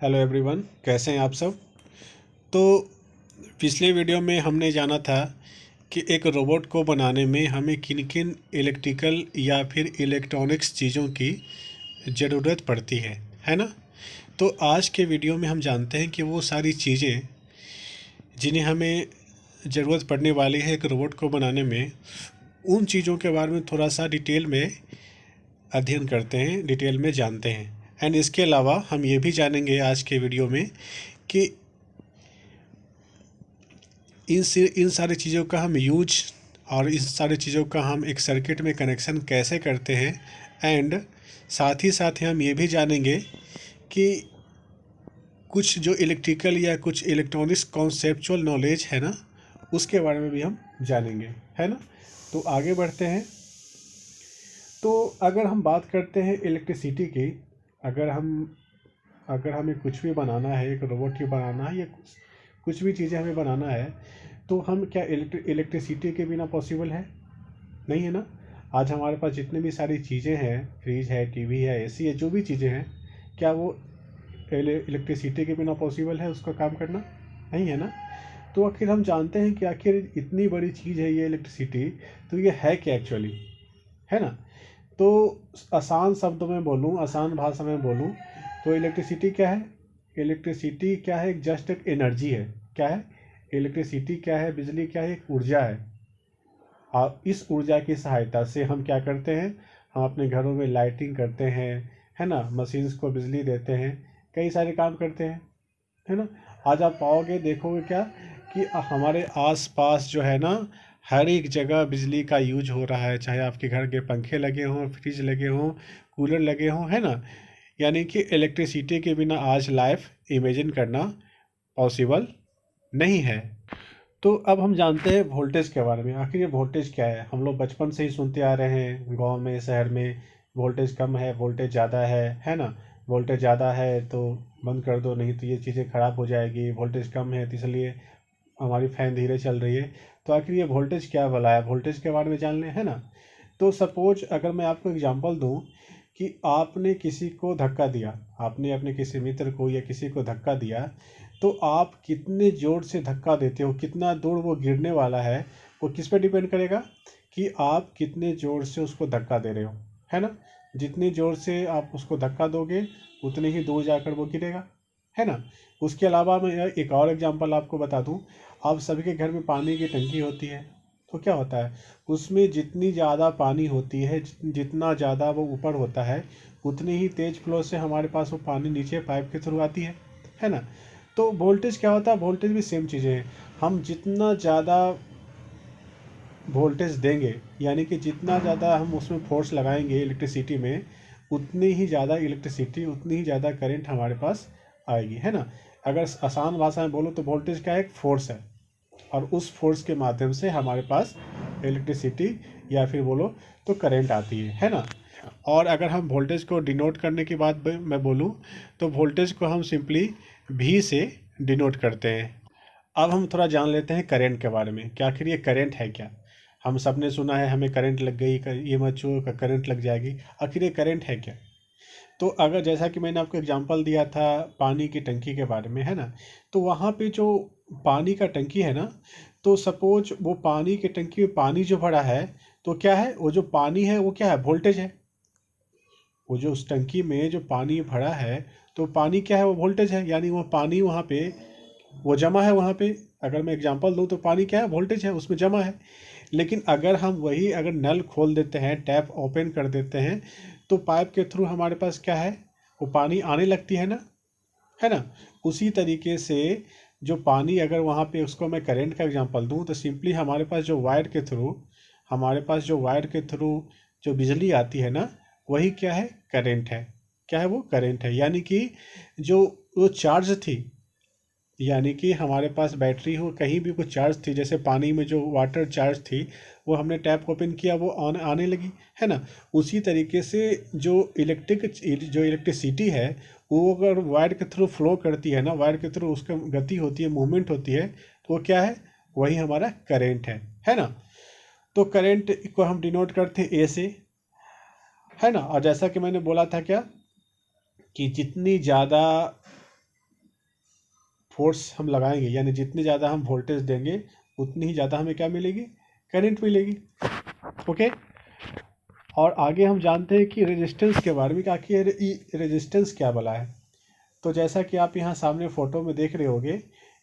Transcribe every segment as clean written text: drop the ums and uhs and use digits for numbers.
Hello everyone, कैसे हैं आप सब। तो पिछले वीडियो में हमने जाना था कि एक रोबोट को बनाने में हमें किन किन इलेक्ट्रिकल या फिर इलेक्ट्रॉनिक्स चीज़ों की ज़रूरत पड़ती है ना। तो आज के वीडियो में हम जानते हैं कि वो सारी चीज़ें जिन्हें हमें ज़रूरत पड़ने वाली है एक रोबोट को बनाने में, उन चीज़ों के बारे में थोड़ा सा डिटेल में अध्ययन करते हैं, डिटेल में जानते हैं। एंड इसके अलावा हम ये भी जानेंगे आज के वीडियो में कि इन सारी चीज़ों का हम यूज और इन सारी चीज़ों का हम एक सर्किट में कनेक्शन कैसे करते हैं। एंड साथ ही हम ये भी जानेंगे कि कुछ जो इलेक्ट्रिकल या कुछ इलेक्ट्रॉनिक्स कॉन्सेप्चुअल नॉलेज है ना, उसके बारे में भी हम जानेंगे, है ना। तो आगे बढ़ते हैं। तो अगर हम बात करते हैं इलेक्ट्रिसिटी की, अगर हमें कुछ भी बनाना है, एक रोबोट ही बनाना है या कुछ भी चीज़ें हमें बनाना है, तो हम क्या इलेक्ट्रिसिटी के बिना पॉसिबल है? नहीं है ना। आज हमारे पास जितने भी सारी चीज़ें हैं, फ्रिज है, टीवी है, एसी है, जो भी चीज़ें हैं, क्या वो इलेक्ट्रिसिटी के बिना पॉसिबल है उसका काम करना? नहीं है ना। तो आखिर हम जानते हैं कि आखिर इतनी बड़ी चीज़ है ये इलेक्ट्रिसिटी, तो ये है क्या एक्चुअली, है ना। तो आसान शब्दों में बोलूँ, आसान भाषा में बोलूँ तो इलेक्ट्रिसिटी क्या है? इलेक्ट्रिसिटी क्या है? जस्ट एक एनर्जी है। क्या है इलेक्ट्रिसिटी? क्या है? बिजली क्या है? एक ऊर्जा है। और इस ऊर्जा की सहायता से हम क्या करते हैं? हम अपने घरों में लाइटिंग करते हैं, है ना, मशीन्स को बिजली देते हैं, कई सारे काम करते हैं, है ना। आज आप पाओगे, देखोगे क्या कि हमारे आसपास जो है ना, हर एक जगह बिजली का यूज हो रहा है। चाहे आपके घर के पंखे लगे हों, फ्रिज लगे हों, कूलर लगे हों, है ना। यानी कि इलेक्ट्रिसिटी के बिना आज लाइफ इमेजिन करना पॉसिबल नहीं है। तो अब हम जानते हैं वोल्टेज के बारे में। आखिर ये वोल्टेज क्या है? हम लोग बचपन से ही सुनते आ रहे हैं, गांव में, शहर में वोल्टेज कम है, वोल्टेज ज़्यादा है ना। वोल्टेज ज़्यादा है तो बंद कर दो, नहीं तो ये चीज़ें ख़राब हो जाएगी। वोल्टेज कम है तो इसलिए हमारी फ़ैन धीरे चल रही है। तो आखिर ये वोल्टेज क्या भला है? वोल्टेज के बारे में जान लें, है ना। तो सपोज अगर मैं आपको एग्जांपल दूं कि आपने किसी को धक्का दिया, आपने अपने किसी मित्र को या किसी को धक्का दिया, तो आप कितने ज़ोर से धक्का देते हो, कितना दूर वो गिरने वाला है, वो किस पे डिपेंड करेगा कि आप कितने ज़ोर से उसको धक्का दे रहे हो, है ना। जितनी ज़ोर से आप उसको धक्का दोगे उतनी ही दूर जाकर वो गिरेगा, है ना। उसके अलावा मैं एक और एग्जांपल आपको बता दूं। आप सभी के घर में पानी की टंकी होती है, तो क्या होता है, उसमें जितनी ज़्यादा पानी होती है, जितना ज़्यादा वो ऊपर होता है, उतनी ही तेज फ्लो से हमारे पास वो पानी नीचे पाइप के थ्रू आती है ना। तो वोल्टेज क्या होता है? वोल्टेज भी सेम चीज़ें हैं। हम जितना ज़्यादा वोल्टेज देंगे, यानी कि जितना ज़्यादा हम उसमें फोर्स लगाएंगे इलेक्ट्रिसिटी में, उतनी ही ज़्यादा इलेक्ट्रिसिटी, उतनी ही ज़्यादा करंट हमारे पास आएगी, है ना। अगर आसान भाषा में बोलो तो वोल्टेज क्या है? एक फोर्स है, और उस फोर्स के माध्यम से हमारे पास इलेक्ट्रिसिटी या फिर बोलो तो करंट आती है ना। और अगर हम वोल्टेज को डिनोट करने की बात मैं बोलूँ, तो वोल्टेज को हम सिंपली वी से डिनोट करते हैं। अब हम थोड़ा जान लेते हैं करंट के बारे में कि आखिर ये करंट है क्या। हम सब ने सुना है हमें करंट लग गई, ये मत छुओ, करंट लग जाएगी। आखिर ये करंट है क्या? तो अगर जैसा कि मैंने आपको एग्जांपल दिया था पानी की टंकी के बारे में, है ना, तो वहाँ पे जो पानी का टंकी है ना, तो सपोज वो पानी की टंकी में पानी जो भरा है, तो क्या है, वो जो पानी है वो क्या है? वोल्टेज है। वो जो उस टंकी में जो पानी भरा है, तो पानी क्या है? वो वोल्टेज है। यानी वो पानी वहाँ पे वो जमा है वहाँ पे। अगर मैं एग्जांपल दूँ तो पानी क्या है? वोल्टेज है, उसमें जमा है। लेकिन अगर हम वही अगर नल खोल देते हैं, टैप ओपन कर देते हैं, तो पाइप के थ्रू हमारे पास क्या है? वो पानी आने लगती है ना। उसी तरीके से जो पानी अगर वहाँ पे, उसको मैं करंट का एग्जांपल दूँ तो सिंपली हमारे पास जो वायर के थ्रू जो बिजली आती है ना, वही क्या है? करंट है। क्या है? वो करंट है। यानी कि जो वो चार्ज थी, यानी कि हमारे पास बैटरी हो, कहीं भी कुछ चार्ज थी, जैसे पानी में जो वाटर चार्ज थी, वो हमने टैप ओपन किया, वो ऑन आने लगी, है ना। उसी तरीके से जो इलेक्ट्रिसिटी है, वो अगर वायर के थ्रू फ्लो करती है ना, वायर के थ्रू उसका गति होती है, मूवमेंट होती है, तो वो क्या है? वही हमारा करेंट है ना। तो करंट को हम डिनोट करते हैं ए से, है ना। और जैसा कि मैंने बोला था क्या, कि जितनी ज़्यादा फोर्स हम लगाएंगे, यानी जितनी ज़्यादा हम वोल्टेज देंगे उतनी ही ज़्यादा हमें क्या मिलेगी, करंट मिलेगी। ओके, और आगे हम जानते हैं कि रेजिस्टेंस के बारे में, कि आखिर रेजिस्टेंस क्या भला है। तो जैसा कि आप यहाँ सामने फ़ोटो में देख रहे होंगे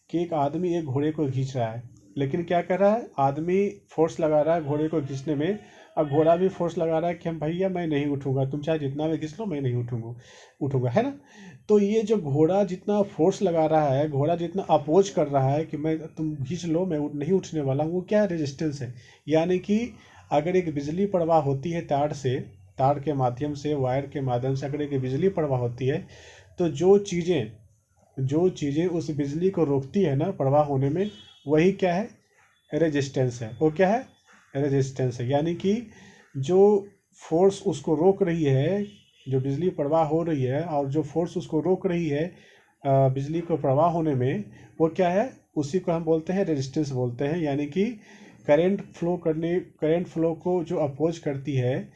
कि एक आदमी एक घोड़े को खींच रहा है, लेकिन क्या कर रहा है, आदमी फोर्स लगा रहा है घोड़े को खींचने में। अब घोड़ा भी फोर्स लगा रहा है कि हम भैया मैं नहीं उठूंगा, तुम चाहे जितना भी खींच लो मैं नहीं उठूंगा, है ना। तो ये जो घोड़ा जितना फोर्स लगा रहा है, घोड़ा जितना अपोज कर रहा है कि मैं, तुम खींच लो मैं नहीं उठने वाला हूँ, वो क्या है, रेजिस्टेंस है। यानी कि अगर एक बिजली प्रवाह होती है तार के माध्यम से, वायर के माध्यम से अगर एक बिजली प्रवाह होती है, तो जो चीज़ें उस बिजली को रोकती है ना प्रवाह होने में, वही क्या है, रेजिस्टेंस है। वो क्या है, रेजिस्टेंस है। यानी कि जो फोर्स उसको रोक रही है, जो बिजली प्रवाह हो रही है और जो फोर्स उसको रोक रही है बिजली को प्रवाह होने में, वो क्या है, उसी को हम बोलते हैं रेजिस्टेंस बोलते हैं। यानी कि करंट फ्लो को जो अपोज करती है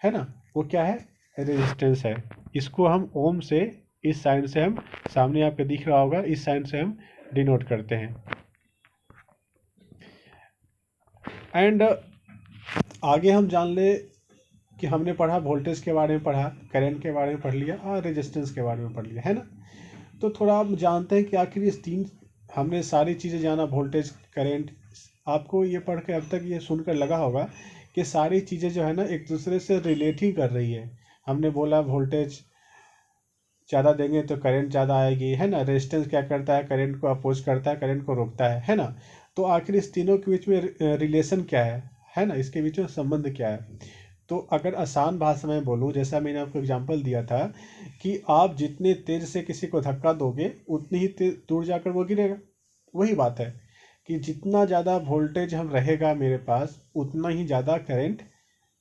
ना, वो क्या है, रेजिस्टेंस है। इसको हम ओम से, इस साइन से हम, सामने आपको दिख रहा होगा, इस साइन से हम डिनोट करते हैं। एंड आगे हम जान ले कि हमने पढ़ा वोल्टेज के बारे में, पढ़ा करंट के बारे में पढ़ लिया और रेजिस्टेंस के बारे में पढ़ लिया, है ना। तो थोड़ा हम जानते हैं कि आखिर इस तीन, हमने सारी चीज़ें जाना, वोल्टेज, करंट। आपको ये पढ़ के अब तक ये सुनकर लगा होगा कि सारी चीज़ें जो है ना एक दूसरे से रिलेट ही कर रही है। हमने बोला वोल्टेज ज़्यादा देंगे तो करंट ज़्यादा आएगी, है ना। रेजिस्टेंस क्या करता है, करंट को अपोज करता है, करंट को रोकता है ना। तो आखिर इस तीनों के बीच में रिलेशन क्या है ना, इसके बीच में संबंध क्या है। तो अगर आसान भाषा में बोलूँ, जैसा मैंने आपको एग्जांपल दिया था कि आप जितने तेज से किसी को धक्का दोगे उतनी ही दूर जाकर वो गिरेगा। वही बात है कि जितना ज़्यादा वोल्टेज हम रहेगा मेरे पास, उतना ही ज़्यादा करंट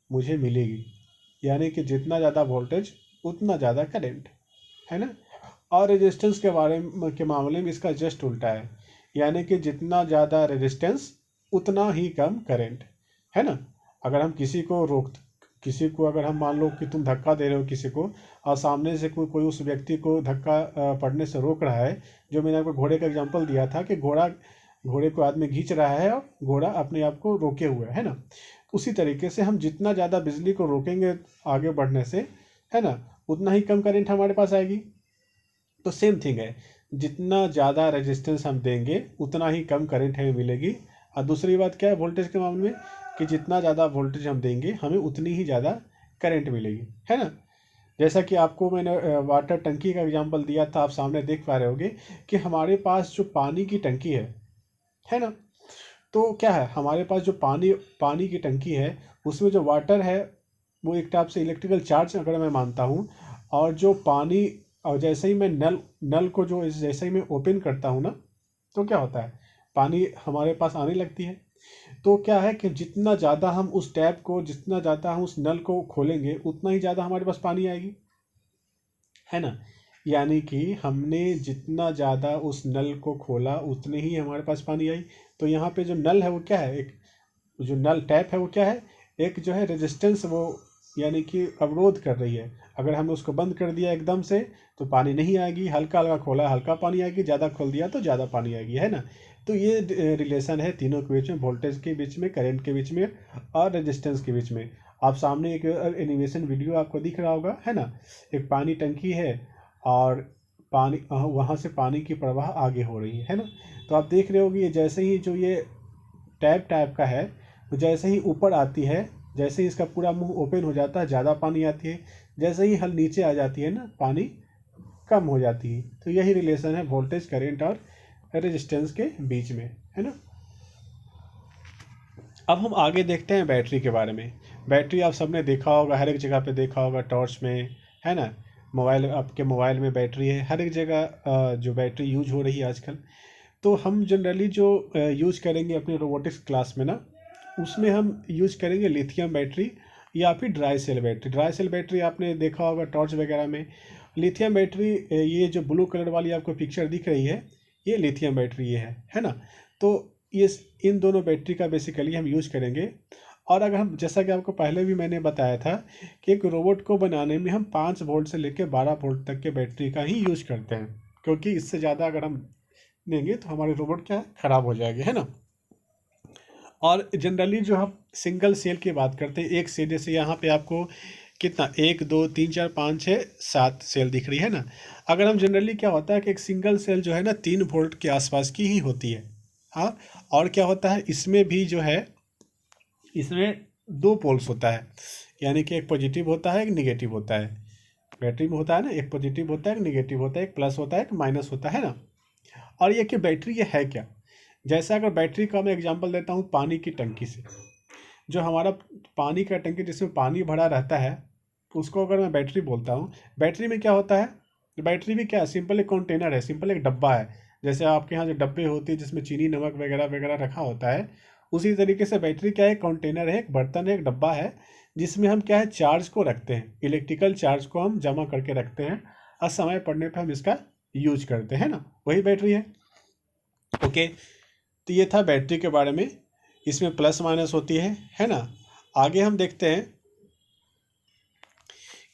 मुझे मिलेगी। यानी कि जितना ज़्यादा वोल्टेज उतना ज़्यादा करंट, है ना। और रेजिस्टेंस के मामले में इसका जस्ट उल्टा है। यानी कि जितना ज़्यादा रेजिस्टेंस उतना ही कम करंट, है ना। अगर हम किसी को अगर हम मान लो कि तुम धक्का दे रहे हो किसी को, और सामने से कोई उस व्यक्ति को धक्का पड़ने से रोक रहा है, जो मैंने आपको घोड़े का एग्जांपल दिया था कि घोड़े को आदमी खींच रहा है और घोड़ा अपने आप को रोके हुए है ना। उसी तरीके से हम जितना ज़्यादा बिजली को रोकेंगे आगे बढ़ने से, है ना, उतना ही कम करंट हमारे पास आएगी। तो सेम थिंग है, जितना ज़्यादा रेजिस्टेंस हम देंगे उतना ही कम करंट हमें मिलेगी। और दूसरी बात क्या है वोल्टेज के मामले में, कि जितना ज़्यादा वोल्टेज हम देंगे हमें उतनी ही ज़्यादा करंट मिलेगी, है ना। जैसा कि आपको मैंने वाटर टंकी का एग्जांपल दिया था, आप सामने देख पा रहे होगे कि हमारे पास जो पानी की टंकी है ना। तो क्या है, हमारे पास जो पानी की टंकी है, उसमें जो वाटर है वो एक टाइप से इलेक्ट्रिकल चार्ज अगर मैं मानता हूँ। और जो पानी, और जैसे ही मैं नल को जो जैसे ही मैं ओपन करता हूँ ना, तो क्या होता है, पानी हमारे पास आने लगती है। तो क्या है कि जितना ज़्यादा हम उस टैप को, जितना ज़्यादा हम उस नल को खोलेंगे उतना ही ज़्यादा हमारे पास पानी आएगी, है ना। यानी कि हमने जितना ज़्यादा उस नल को खोला उतने ही हमारे पास पानी आई। तो यहाँ पे जो नल है वो क्या है, एक जो नल टैप है वो क्या है, एक जो है रेजिस्टेंस, वो यानी कि अवरोध कर रही है। अगर हमने उसको बंद कर दिया एकदम से तो पानी नहीं आएगी, हल्का हल्का खोला हल्का पानी आएगी, ज़्यादा खोल दिया तो ज़्यादा पानी आएगी, है ना। तो ये रिलेशन है तीनों के बीच में, वोल्टेज के बीच में, करंट के बीच में और रेजिस्टेंस के बीच में। आप सामने एक एनिमेशन वीडियो आपको दिख रहा होगा, है ना। एक पानी टंकी है और पानी, वहाँ से पानी की प्रवाह आगे हो रही है ना। तो आप देख रहे होगे ये जैसे ही जो ये टैप टाइप का है, तो जैसे ही ऊपर आती है, जैसे ही इसका पूरा मुंह ओपन हो जाता है ज़्यादा पानी आती है, जैसे ही हल नीचे आ जाती है ना पानी कम हो जाती है। तो यही रिलेशन है वोल्टेज, करंट और रेजिस्टेंस के बीच में, है ना। अब हम आगे देखते हैं बैटरी के बारे में। बैटरी आप सबने देखा होगा, हर एक जगह पे देखा होगा, टॉर्च में, है ना। मोबाइल, आपके मोबाइल में बैटरी है, हर एक जगह जो बैटरी यूज हो रही है आजकल। तो हम जनरली जो यूज करेंगे अपने रोबोटिक्स क्लास में ना, उसमें हम यूज करेंगे लिथियम बैटरी या फिर dry cell battery. Dry cell battery आपने देखा होगा टॉर्च वगैरह में। लिथियम बैटरी, ये जो ब्लू कलर वाली आपको पिक्चर दिख रही है, ये लिथियम बैटरी ये है ना। तो ये इन दोनों बैटरी का बेसिकली हम यूज करेंगे। और अगर हम, जैसा कि आपको पहले भी मैंने बताया था कि एक रोबोट को बनाने में हम 5 वोल्ट से लेकर 12 वोल्ट तक के बैटरी का ही यूज करते हैं, क्योंकि इससे ज़्यादा अगर हम देंगे तो हमारी रोबोट क्या है, खराब हो जाएगी, है ना। और जनरली जो हम सिंगल सेल की बात करते हैं, एक सेल, जैसे यहाँ पे आपको कितना 1 2 3 4 5 6 7 सेल दिख रही है ना। अगर हम जनरली क्या होता है कि एक सिंगल सेल जो है ना 3 वोल्ट के आसपास की ही होती है। हाँ, और क्या होता है इसमें भी जो है, इसमें 2 पोल्स होता है, यानी कि एक पॉजिटिव होता है, एक निगेटिव होता है। बैटरी में होता है ना, एक पॉजिटिव होता है, एक निगेटिव होता है, एक प्लस होता है, एक माइनस होता है ना। और ये कि बैटरी ये है क्या, जैसे अगर बैटरी का मैं एग्जांपल देता हूँ पानी की टंकी से। जो हमारा पानी का टंकी जिसमें पानी भरा रहता है, उसको अगर मैं बैटरी बोलता हूँ, बैटरी में क्या होता है, बैटरी भी क्या है, सिंपल एक कंटेनर है, सिंपल एक डब्बा है। जैसे आपके यहाँ जो डब्बे होती है जिसमें चीनी नमक वगैरह वगैरह रखा होता है, उसी तरीके से बैटरी क्या है, एक कंटेनर है, एक बर्तन है, एक डब्बा है, जिसमें हम क्या है चार्ज को रखते हैं, इलेक्ट्रिकल चार्ज को हम जमा करके रखते हैं, और समय पड़ने पर हम इसका यूज करते हैं ना, वही बैटरी है। ओके, तो ये था बैटरी के बारे में, इसमें प्लस माइनस होती है ना। आगे हम देखते हैं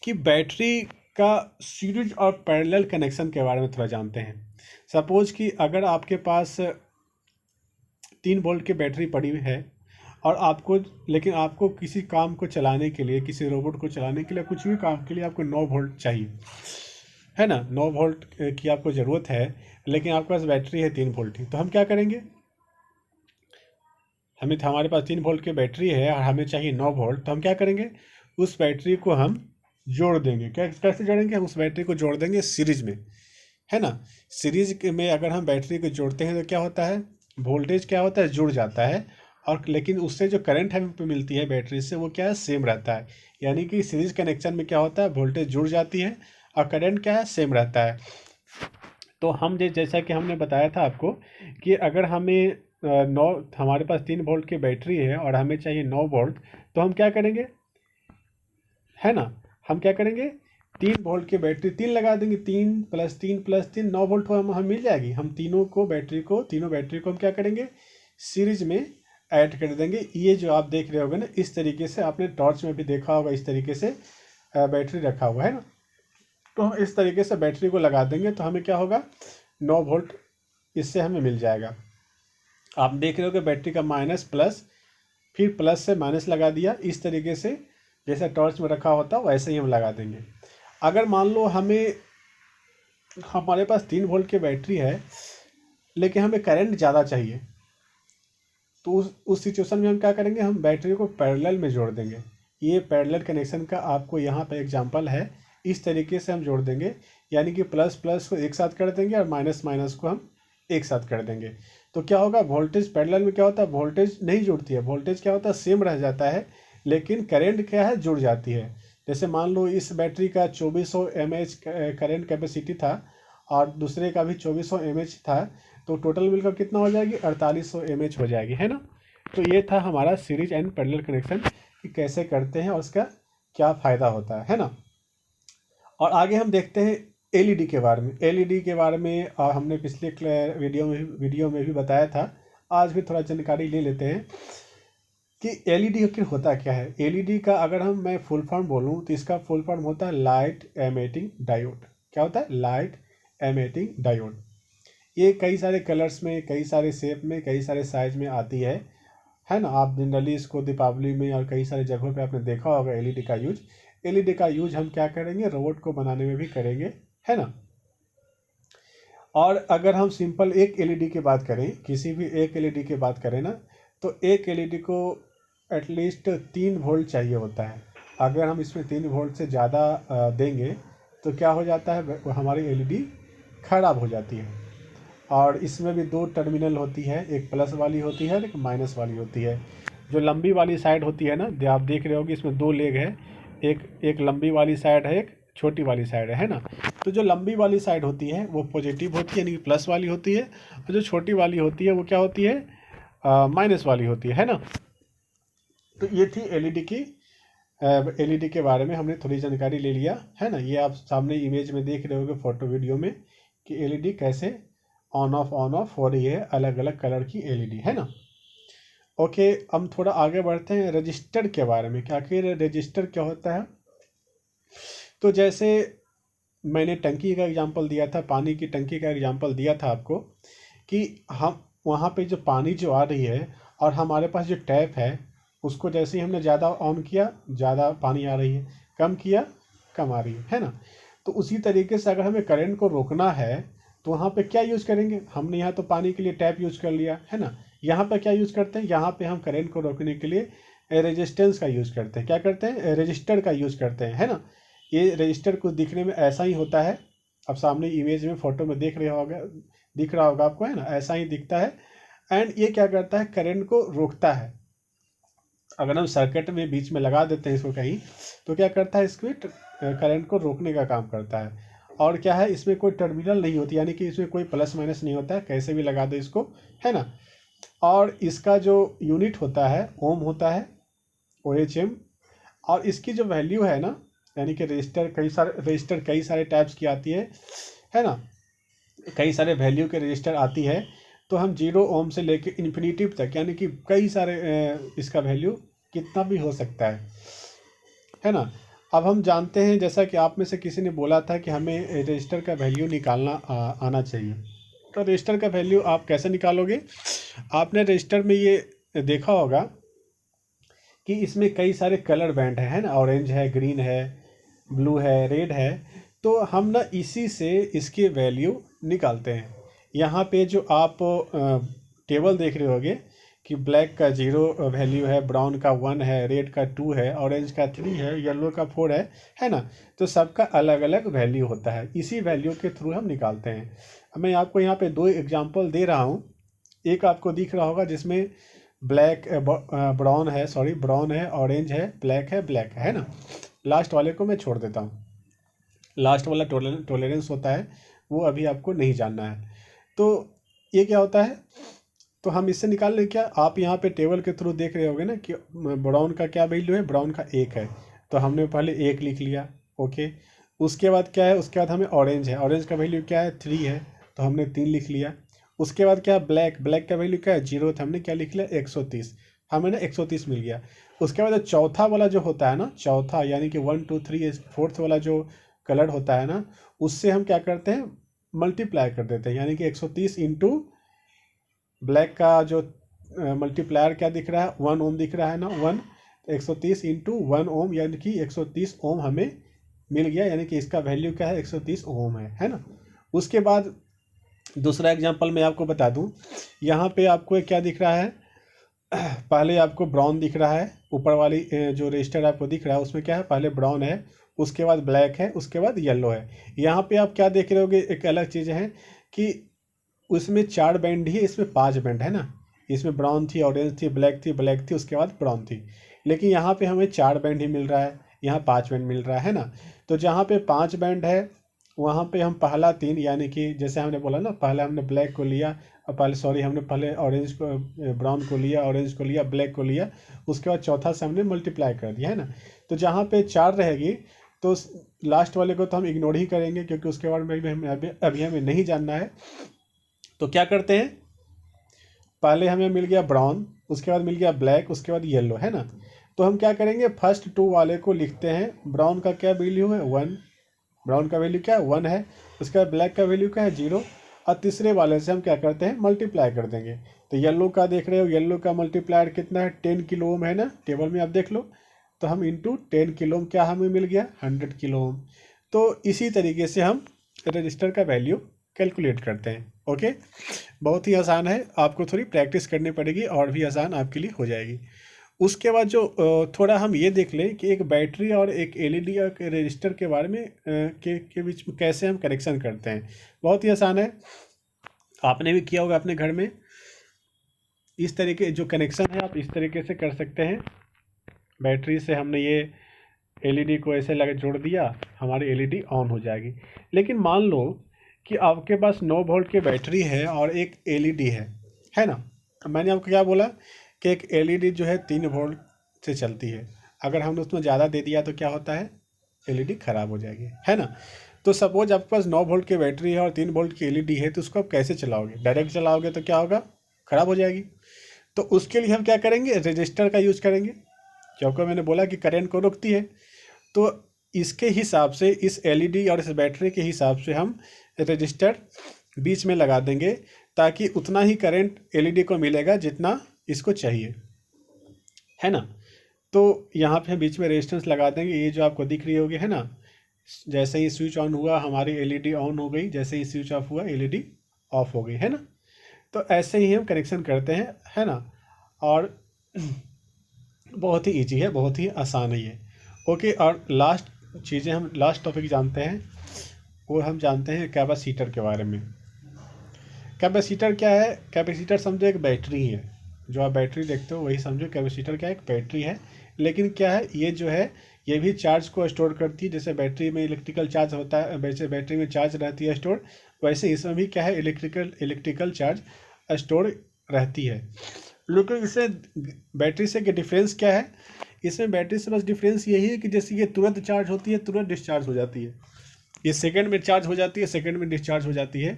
कि बैटरी का सीरीज और पैरेलल कनेक्शन के बारे में थोड़ा जानते हैं। सपोज कि अगर आपके पास 3 वोल्ट की बैटरी पड़ी हुई है, और आपको, लेकिन आपको किसी काम को चलाने के लिए, किसी रोबोट को चलाने के लिए, कुछ भी काम के लिए आपको 9 वोल्ट चाहिए, है ना, 9 वोल्ट की आपको ज़रूरत है, लेकिन आपके पास बैटरी है 3 वोल्ट की, तो हम क्या करेंगे, हमारे पास 3 वोल्ट की बैटरी है और हमें चाहिए 9 वोल्ट, तो हम क्या करेंगे, उस बैटरी को हम जोड़ देंगे। कैसे जोड़ेंगे, हम उस बैटरी को जोड़ देंगे सीरीज में, है ना। सीरीज में अगर हम बैटरी को जोड़ते हैं तो क्या होता है, वोल्टेज क्या होता है, जुड़ जाता है, और लेकिन उससे जो करंट हमें मिलती है बैटरी से, वो क्या है, सेम रहता है। यानी कि सीरीज कनेक्शन में क्या होता है, वोल्टेज जुड़ जाती है और करंट क्या है, सेम रहता है। तो हम जैसा कि हमने बताया था आपको कि अगर हमें नौ हमारे पास 3 वोल्ट की बैटरी है और हमें चाहिए 9 वोल्ट, तो हम क्या करेंगे, है ना, हम क्या करेंगे, 3 वोल्ट की बैटरी 3 लगा देंगे, 3 + 3 + 3 9 वोल्ट को हम मिल जाएगी। हम तीनों बैटरी को हम क्या करेंगे, सीरीज में ऐड कर देंगे। ये जो आप देख रहे होगे ना, इस तरीके से आपने टॉर्च में भी देखा होगा, इस तरीके से बैटरी रखा हुआ है ना। तो हम इस तरीके से बैटरी को लगा देंगे तो हमें क्या होगा, 9 वोल्ट इससे हमें मिल जाएगा। आप देख रहे हो कि बैटरी का माइनस प्लस, फिर प्लस से माइनस लगा दिया, इस तरीके से जैसे टॉर्च में रखा होता है वैसे ही हम लगा देंगे। अगर मान लो हमारे पास 3 वोल्ट की बैटरी है, लेकिन हमें करंट ज़्यादा चाहिए, तो उस सिचुएशन में हम क्या करेंगे, हम बैटरी को पैरेलल में जोड़ देंगे। ये पैरेलल कनेक्शन का आपको यहाँ पे एग्जांपल है, इस तरीके से हम जोड़ देंगे, यानी कि प्लस प्लस को एक साथ कर देंगे और माइनस माइनस को हम एक साथ कर देंगे। तो क्या होगा, वोल्टेज पैरेलल में क्या होता है, वोल्टेज नहीं जुड़ती है, वोल्टेज क्या होता है, सेम रह जाता है, लेकिन करेंट क्या है, जुड़ जाती है। जैसे मान लो इस बैटरी का 2400 mAh करेंट कैपेसिटी था, और दूसरे का भी 2400 mAh था, तो टोटल मिलकर कितना हो जाएगी, 4800 mAh हो जाएगी, है ना। तो ये था हमारा सीरीज एंड पैरेलल कनेक्शन कि कैसे करते हैं और उसका क्या फ़ायदा होता है ना। और आगे हम देखते हैं एलईडी के बारे में। एलईडी के बारे में हमने पिछले वीडियो में भी बताया था, आज भी थोड़ा जानकारी ले लेते हैं कि एलईडी आखिर होता क्या है। एलईडी का अगर मैं फुल फॉर्म बोलूँ तो इसका फुल फॉर्म होता है लाइट एमिटिंग डायोड। क्या होता है, लाइट एमिटिंग डायोड। ये कई सारे कलर्स में, कई सारे शेप में, कई सारे साइज में आती है ना। आप जनरली इसको दीपावली में और कई सारे जगहों पे आपने देखा होगा एलईडी का यूज। एलईडी का यूज हम क्या करेंगे, रोबोट को बनाने में भी करेंगे, है ना। और अगर हम सिंपल एक एलईडी की बात करें, किसी भी एक एलईडी की बात करें ना, तो एक एलईडी को एटलीस्ट 3 वोल्ट चाहिए होता है। अगर हम इसमें 3 वोल्ट से ज़्यादा देंगे तो क्या हो जाता है, हमारी एलईडी खराब हो जाती है। और इसमें भी 2 टर्मिनल होती है, एक प्लस वाली होती है और एक माइनस वाली होती है। जो लंबी वाली साइड होती है ना, जो आप देख रहे होगे इसमें 2 लेग है, एक लंबी वाली साइड है, एक छोटी वाली साइड है ना। तो जो लंबी वाली साइड होती है वो पॉजिटिव होती है, यानी कि प्लस वाली होती है, और जो छोटी वाली होती है वो क्या होती है, माइनस वाली होती है ना। तो ये थी एलईडी की, एलईडी के बारे में हमने थोड़ी जानकारी ले लिया, है ना। ये आप सामने इमेज में देख रहे होगे फोटो वीडियो में कि एलईडी कैसे ऑन ऑफ हो रही है, अलग अलग कलर की एलईडी, है ना। ओके, हम थोड़ा आगे बढ़ते हैं रजिस्टर के बारे में कि आखिर रजिस्टर क्या होता है। तो जैसे मैंने टंकी का एग्जांपल दिया था, पानी की टंकी का एग्जांपल दिया था आपको, कि हम वहाँ पे जो पानी जो आ रही है और हमारे पास जो टैप है उसको जैसे ही हमने ज़्यादा ऑन किया ज़्यादा पानी आ रही है, कम किया कम आ रही है ना। तो उसी तरीके से अगर हमें करंट को रोकना है तो वहाँ पे क्या यूज़ करेंगे, हमने यहाँ तो पानी के लिए टैप यूज़ कर लिया है ना। यहाँ पे क्या यूज़ करते हैं, यहाँ पे हम करंट को रोकने के लिए रेजिस्टेंस का यूज़ करते हैं। क्या करते हैं, रजिस्टर का यूज़ करते हैं, है ना। ये रजिस्टर कुछ दिखने में ऐसा ही होता है, अब सामने इमेज में फोटो में दिख रहा होगा आपको, है ना, ऐसा ही दिखता है। एंड ये क्या करता है, करंट को रोकता है। अगर हम सर्किट में बीच में लगा देते हैं इसको कहीं तो क्या करता है, इसमें करंट को रोकने का काम करता है। और क्या है, इसमें कोई टर्मिनल नहीं होती, यानी कि इसमें कोई प्लस माइनस नहीं होता है, कैसे भी लगा दो इसको, है ना। और इसका जो यूनिट होता है ओम होता है, OHM। और इसकी जो वैल्यू है ना, यानी कि रजिस्टर कई सारे टाइप्स की आती है ना, कई सारे वैल्यू के रजिस्टर आती है। तो हम 0 ओम से लेके इन्फिनिटिव तक, यानी कि कई सारे इसका वैल्यू कितना भी हो सकता है ना। अब हम जानते हैं, जैसा कि आप में से किसी ने बोला था कि हमें रजिस्टर का वैल्यू निकालना आना चाहिए। तो रजिस्टर का वैल्यू आप कैसे निकालोगे, आपने रजिस्टर में ये देखा होगा कि इसमें कई सारे कलर बैंड है ना, ऑरेंज है, ग्रीन है, ब्लू है, रेड है। तो हम ना इसी से इसकी वैल्यू निकालते हैं। यहाँ पे जो आप टेबल देख रहे होगे कि ब्लैक का 0 वैल्यू है, ब्राउन का 1 है, रेड का 2 है, ऑरेंज का 3 है, येलो का 4 है ना। तो सबका अलग अलग वैल्यू होता है, इसी वैल्यू के थ्रू हम निकालते हैं। मैं आपको यहाँ पे 2 एग्जांपल दे रहा हूँ। एक आपको दिख रहा होगा जिसमें ब्राउन है, ऑरेंज है, ब्लैक है ना। लास्ट वाले को मैं छोड़ देता हूँ, लास्ट वाला टॉलरेंस होता है, वो अभी आपको नहीं जानना है। तो ये क्या होता है, तो हम इससे निकाल लें क्या, आप यहाँ पे टेबल के थ्रू देख रहे होगे ना कि ब्राउन का क्या वैल्यू है, ब्राउन का 1 है, तो हमने पहले 1 लिख लिया, ओके। उसके बाद क्या है, उसके बाद हमें ऑरेंज है, ऑरेंज का वैल्यू क्या है, 3 है, तो हमने 3 लिख लिया। उसके बाद क्या है, ब्लैक का वैल्यू क्या है, 0, तो हमने क्या लिख लिया, 130, हमें ना 130 मिल गया। उसके बाद चौथा वाला जो होता है ना, चौथा यानी कि 1 2 3 4th वाला जो कलर होता है ना, उससे हम क्या करते हैं, मल्टीप्लाई कर देते हैं, यानी कि 130 इंटू ब्लैक का जो मल्टीप्लायर क्या दिख रहा है, 1 ओम दिख रहा है ना, 1, 130 इंटू 1 ओम, यानी कि 130 ओम हमें मिल गया, यानी कि इसका वैल्यू क्या है, 130 ओम है ना। उसके बाद दूसरा एग्जांपल मैं आपको बता दूं, यहाँ पे आपको क्या दिख रहा है, पहले आपको ब्राउन दिख रहा है, ऊपर वाली जो रजिस्टर आपको दिख रहा है उसमें क्या है, पहले ब्राउन है, उसके बाद ब्लैक है, उसके बाद येलो है। यहाँ पे आप क्या देख रहे होगे, एक अलग चीज़ है कि उसमें 4 बैंड ही है, इसमें 5 बैंड है ना। इसमें ब्राउन थी, ऑरेंज थी, ब्लैक थी, उसके बाद ब्राउन थी। लेकिन यहाँ पे हमें 4 बैंड ही मिल रहा है, यहाँ 5 बैंड मिल रहा है ना। तो जहाँ पे 5 बैंड है वहाँ पे हम पहला 3, यानी कि जैसे हमने बोला ना, पहले हमने ब्लैक को लिया, हमने पहले ऑरेंज को, ब्राउन को लिया, ऑरेंज को लिया, ब्लैक को लिया, उसके बाद चौथा से हमने मल्टीप्लाई कर दिया, है ना। तो जहाँ पे 4 रहेगी तो लास्ट वाले को तो हम इग्नोर ही करेंगे, क्योंकि उसके बारे में अभी हमें नहीं जानना है। तो क्या करते हैं, पहले हमें मिल गया ब्राउन, उसके बाद मिल गया ब्लैक, उसके बाद येलो, है ना। तो हम क्या करेंगे, फर्स्ट 2 वाले को लिखते हैं, ब्राउन का क्या वैल्यू है, 1, ब्राउन का वैल्यू क्या है, 1 है। उसके बाद ब्लैक का वैल्यू क्या है, 0। और तीसरे वाले से हम क्या करते हैं, मल्टीप्लाई कर देंगे। तो येलो का देख रहे हो, येलो का मल्टीप्लायर कितना है, 10 किलो ओम है ना, टेबल में आप देख लो। तो हम इंटू 10 किलो ओम क्या हमें मिल गया, 100 किलो ओम। तो इसी तरीके से हम रजिस्टर का वैल्यू कैलकुलेट करते हैं, ओके। बहुत ही आसान है, आपको थोड़ी प्रैक्टिस करनी पड़ेगी और भी आसान आपके लिए हो जाएगी। उसके बाद जो थोड़ा हम ये देख लें कि एक बैटरी और एक एलईडी और एक रजिस्टर के बारे में के बीच में कैसे हम कनेक्शन करते हैं। बहुत ही आसान है, आपने भी किया होगा अपने घर में। इस तरीके जो कनेक्शन है आप इस तरीके से कर सकते हैं। बैटरी से हमने ये एलईडी को ऐसे लगा जोड़ दिया, हमारी एलईडी ऑन हो जाएगी। लेकिन मान लो कि आपके पास 9 वोल्ट की बैटरी है और एक एलईडी है ना। मैंने आपको क्या बोला कि एक एलईडी जो है 3 वोल्ट से चलती है, अगर हमने उसमें ज़्यादा दे दिया तो क्या होता है, एलईडी ख़राब हो जाएगी, है ना। तो सपोज आपके पास 9 वोल्ट की बैटरी है और 3 वोल्ट की एलईडी है, तो उसको आप कैसे चलाओगे, डायरेक्ट चलाओगे तो क्या होगा, ख़राब हो जाएगी। तो उसके लिए हम क्या करेंगे, रजिस्टर का यूज़ करेंगे, क्योंकि मैंने बोला कि करंट को रोकती है। तो इसके हिसाब से, इस एलईडी और इस बैटरी के हिसाब से हम रजिस्टर बीच में लगा देंगे ताकि उतना ही करंट एलईडी को मिलेगा जितना इसको चाहिए, है ना। तो यहाँ पे हम बीच में रेजिस्टेंस लगा देंगे, ये जो आपको दिख रही होगी, है ना। जैसे ही स्विच ऑन हुआ हमारी एलईडी ऑन हो गई, जैसे ही स्विच ऑफ हुआ एलईडी ऑफ हो गई, है ना। तो ऐसे ही हम कनेक्शन करते हैं, है ना। और बहुत ही ईजी है, बहुत ही आसान है ये। ओके, और लास्ट चीज़ें हम लास्ट टॉपिक जानते हैं, वो हम जानते हैं कैपेसिटर के बारे में। कैपेसिटर क्या है? कैपेसिटर समझो एक बैटरी है, जो आप बैटरी देखते हो वही समझो कैपेसिटर क्या है, एक बैटरी है। लेकिन क्या है, ये जो है ये भी चार्ज को स्टोर करती है। जैसे बैटरी में इलेक्ट्रिकल चार्ज होता है, वैसे बैटरी में चार्ज रहती है स्टोर, वैसे इसमें भी क्या है, इलेक्ट्रिकल चार्ज स्टोर रहती है। लेकिन इससे बैटरी से डिफरेंस क्या है? इसमें बैटरी से बस डिफरेंस यही है कि जैसे ये तुरंत चार्ज होती है, तुरंत डिस्चार्ज हो जाती है। ये सेकंड में चार्ज हो जाती है, सेकंड में डिस्चार्ज हो जाती है।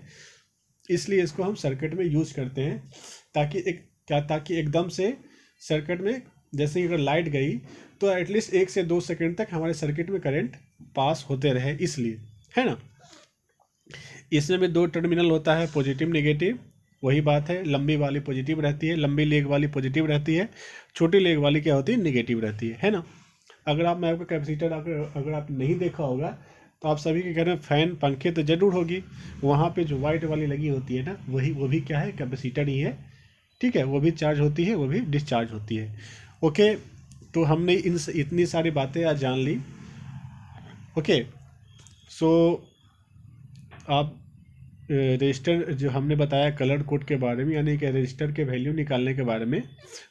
इसलिए इसको हम सर्किट में यूज करते हैं ताकि एकदम से सर्किट में, जैसे ही अगर लाइट गई तो एटलीस्ट 1 से 2 सेकंड तक हमारे सर्किट में करंट पास होते रहे, इसलिए, है ना। इसमें भी 2 टर्मिनल होता है, पॉजिटिव नेगेटिव। वही बात है, लंबी वाली पॉजिटिव रहती है, लंबी लेग वाली पॉजिटिव रहती है, छोटी लेग वाली क्या होती है, नेगेटिव रहती है ना। अगर आप, मैं आपको कैपेसिटर अगर आप नहीं देखा होगा तो आप सभी के घर में फैन पंखे तो जरूर होगी, वहाँ पे जो वाइट वाली लगी होती है ना, वो भी क्या है, कैपेसिटर ही है। ठीक है, वो भी चार्ज होती है, वो भी डिस्चार्ज होती है। ओके, तो हमने इतनी सारी बातें आज जान ली। ओके, सो आप रजिस्टर जो हमने बताया कलर कोड के बारे में, यानी कि रजिस्टर के वैल्यू निकालने के बारे में,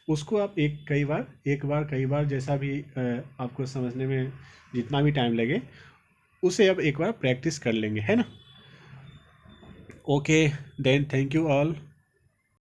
उसको आप कई बार जैसा भी आपको समझने में जितना भी टाइम लगे, उसे अब एक बार प्रैक्टिस कर लेंगे, है ना। Okay then, thank you all.